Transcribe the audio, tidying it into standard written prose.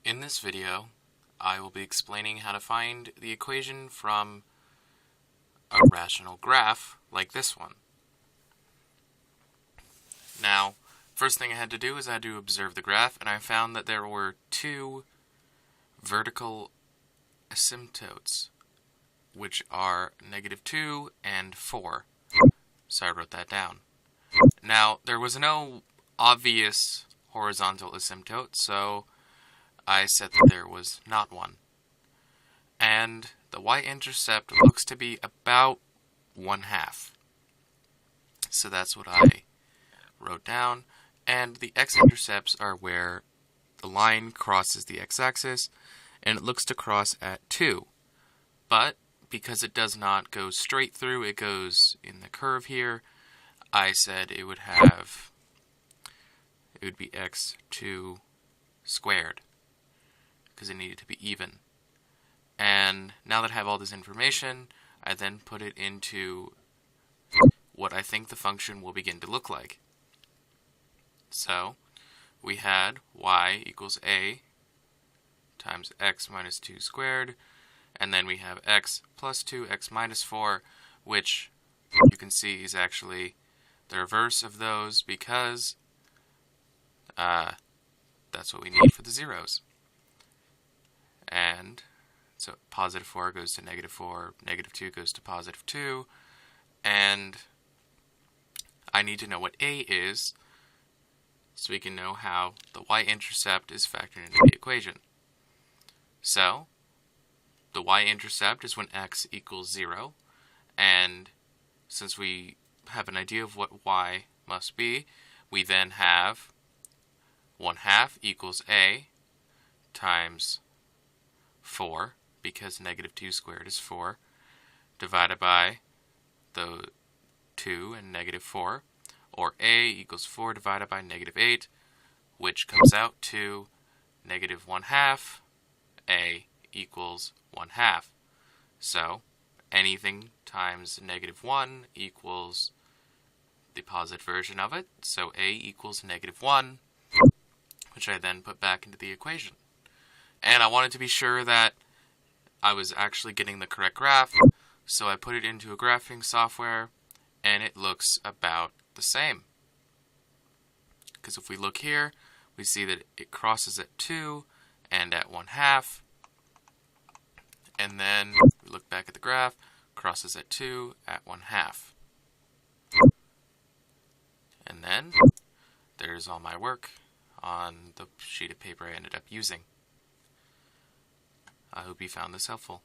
In this video, I will be explaining how to find the equation from a rational graph like this one. Now, first thing I had to do is I had to observe the graph, and I found that there were two vertical asymptotes, which are -2 and 4. So I wrote that down. Now, there was no obvious horizontal asymptote, so I said that there was not one. And the y-intercept looks to be about 1/2. So that's what I wrote down. And the x-intercepts are where the line crosses the x-axis, and it looks to cross at 2. But because it does not go straight through, it goes in the curve here, I said it would be x2 squared, because it needed to be even. And now that I have all this information, I then put it into what I think the function will begin to look like. So, we had y equals a times x minus 2 squared, and then we have x plus 2, x minus 4, which you can see is actually the reverse of those because that's what we need for the zeros. And so positive 4 goes to -4, -2 goes to +2, and I need to know what a is so we can know how the y-intercept is factored into the equation. So, the y-intercept is when x equals 0, and since we have an idea of what y must be, we then have 1/2 equals a times 4, because -2 squared is 4, divided by the 2 and -4, or a equals 4 divided by -8, which comes out to -1/2, a equals 1/2. So, anything times -1 equals the positive version of it, so a equals -1, which I then put back into the equation. And I wanted to be sure that I was actually getting the correct graph, so I put it into a graphing software, and it looks about the same. Because if we look here, we see that it crosses at 2 and at 1/2, and then we look back at the graph, crosses at 2 at 1/2. And then there's all my work on the sheet of paper I ended up using. I hope you found this helpful.